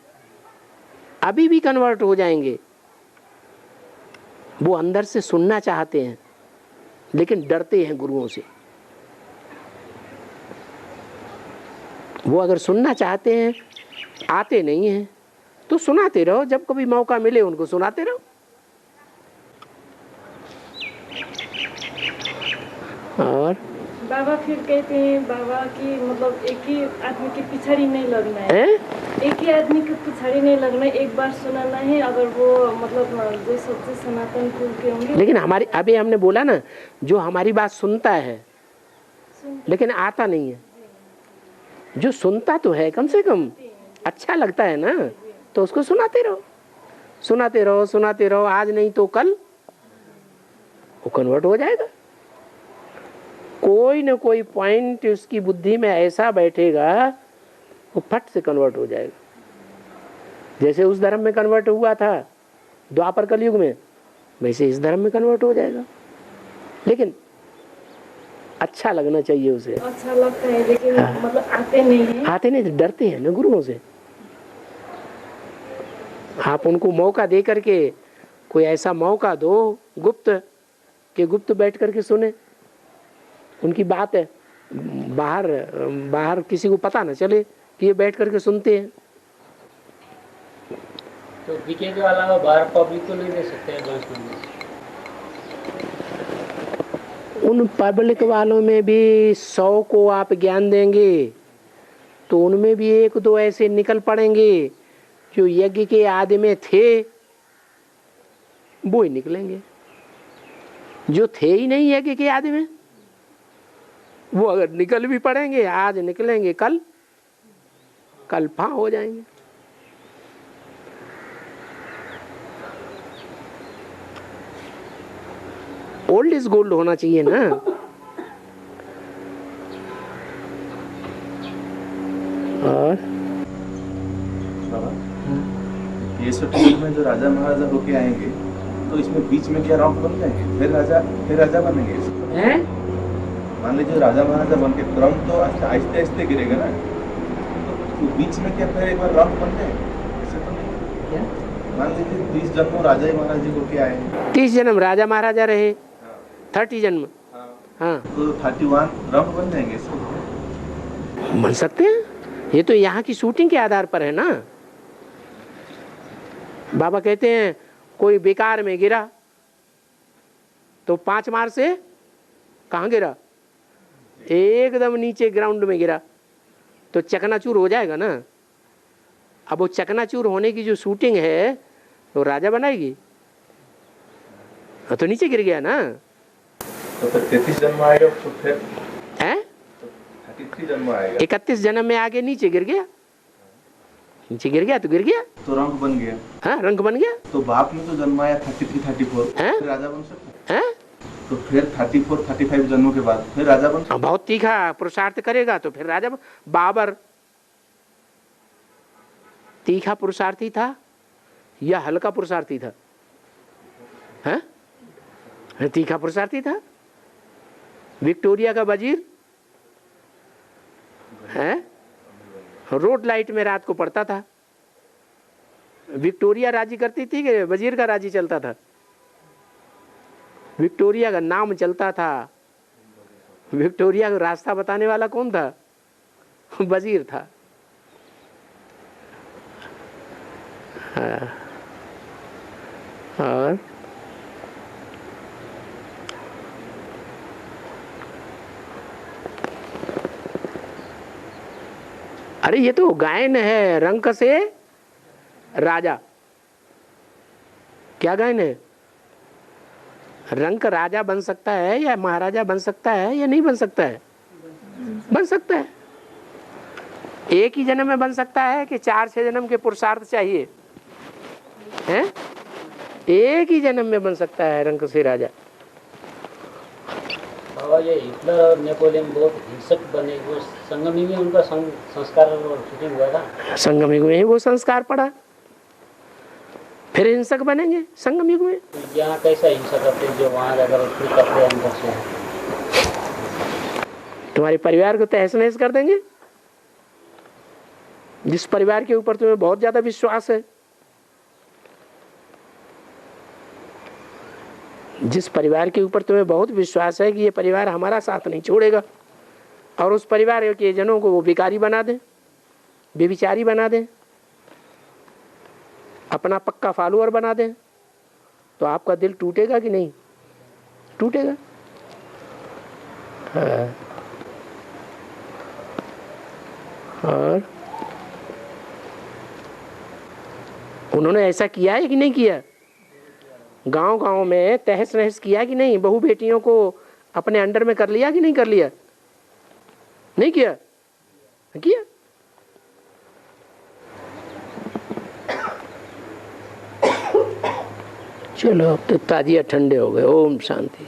अभी भी कन्वर्ट हो जाएंगे। वो अंदर से सुनना चाहते हैं लेकिन डरते हैं गुरुओं से। वो अगर सुनना चाहते हैं, आते नहीं हैं, तो सुनाते रहो, जब कभी मौका मिले उनको सुनाते रहो। और बाबा फिर कहते हैं बाबा की मतलब एक ही आदमी के पिछाड़ी नहीं लगना है, एक ही आदमी के पिछाड़ी नहीं लगना है, एक बार सुनाना है। अगर वो मतलब जो सबसे सनातन कुल के होंगे। लेकिन हमारी अभी हमने बोला ना, जो हमारी बात सुनता है लेकिन आता नहीं है, जो सुनता तो है कम से कम अच्छा लगता है ना, तो उसको सुनाते रहो, सुनाते रहो, सुनाते रहो। आज नहीं तो कल वो कन्वर्ट हो जाएगा। कोई न कोई पॉइंट उसकी बुद्धि में ऐसा बैठेगा वो फट से कन्वर्ट हो जाएगा। जैसे उस धर्म में कन्वर्ट हुआ था द्वापर कलयुग में, वैसे इस धर्म में कन्वर्ट हो जाएगा, लेकिन अच्छा लगना चाहिए उसे। अच्छा लगता है लेकिन मतलब आते नहीं है। आते नहीं तो डरते हैं ना गुरुओं से। आप उनको मौका दे करके कोई ऐसा मौका दो गुप्त, कि गुप्त बैठ करके सुने उनकी बात है, बाहर किसी को पता ना चले कि ये बैठ करके सुनते हैं। तो बीके के अलावा बाहर पब्लिक को नहीं दे सकते एडवांस नॉलेज? उन पब्लिक वालों में भी 100 को आप ज्ञान देंगे तो उनमें भी 1-2 ऐसे निकल पड़ेंगे जो यज्ञ के आदि में थे, वो ही निकलेंगे। जो थे ही नहीं यज्ञ के आदि में, वो अगर निकल भी पड़ेंगे, आज निकलेंगे, कल फां हो जाएंगे। ओल्ड इज गोल्ड होना चाहिए ना। और ये सब में जो राजा महाराजा होके आएंगे तो इसमें बीच में क्या रॉन्ग बन जाएंगे, फिर राजा बनेंगे हैं? मान लीजिए राजा महाराजा बन के क्रम तो आहिस्ते आहिस्ते गिरेगा ना, तो बीच में क्या फिर एक बार रॉन्ग बन जाएंगे? ऐसे तो नहीं। मान लीजिए 30 जन्म राजा महाराज जी होके आए, 30 जन्म राजा महाराजा रहे, 30 जन्म, हाँ तो 31 रॉन्ग बन जाएंगे इसको? बन सकते हैं। ये तो यहाँ की शूटिंग के आधार पर है ना। बाबा कहते हैं कोई बेकार में गिरा तो 5 मार से कहाँ गिरा, एकदम नीचे ग्राउंड में गिरा तो चकनाचूर हो जाएगा ना। अब वो चकनाचूर होने की जो शूटिंग है वो राजा बनाएगी, तो नीचे गिर गया ना। तो फिर 33 जन्म आएगा, तो फिर हैं 33 जन्म आएगा, 31 जन्म में आगे नीचे गिर गया, नीचे गिर गया तो गिर गया, तो रंग बन गया। हाँ रंग बन गया। तो बाप में तो जन्म आया 33-34, फिर राजा बन सकता है। तो फिर 34-35 जन्मों के बाद फिर राजा बन सकता। बहुत तीखा पुरुषार्थ करेगा तो फिर राजा। बाबर तीखा पुरुषार्थी था या हल्का पुरुषार्थी था? हैं? तीखा पुरुषार्थी था। विक्टोरिया का वजीर है, रोड लाइट में रात को पड़ता था। विक्टोरिया राजी करती थी कि वजीर का राजी चलता था? विक्टोरिया का नाम चलता था। विक्टोरिया को रास्ता बताने वाला कौन था? वजीर था। हाँ। और अरे ये तो गायन है, रंक से राजा। क्या गायन है? रंक राजा बन सकता है या महाराजा बन सकता है या नहीं बन सकता है? बन सकता है। एक ही जन्म में बन सकता है कि 4-6 जन्म के पुरुषार्थ चाहिए? हैं? एक ही जन्म में बन सकता है रंक से राजा। बाबा ये हिटलर और नेपोलियन बहुत हिंसक बने, वो संगम में उनका संस्कार और शूटिंग हुआ था। संगम युग में ही वो संस्कार पड़ा, फिर हिंसक बनेंगे संगम युग में। तो यहाँ कैसा हिंसा करते हैं जो वहाँ जाकर उतनी कपड़े अंदर से? तुम्हारे परिवार को तहस नहस कर देंगे। जिस परिवार के ऊपर तुम्हें बहुत ज्यादा विश्वास है, जिस परिवार के ऊपर तुम्हें बहुत विश्वास है कि ये परिवार हमारा साथ नहीं छोड़ेगा, और उस परिवार के जनों को वो भिखारी बना दें, बेविचारी बना दें, अपना पक्का फॉलोअर बना दें, तो आपका दिल टूटेगा कि नहीं? टूटेगा। हाँ। और उन्होंने ऐसा किया है कि नहीं किया? गांव गांव में तहस नहस किया कि नहीं? बहू बेटियों को अपने अंडर में कर लिया कि नहीं कर लिया? नहीं किया? किया। चलो अब तो ताजिया ठंडे हो गए। ओम शांति।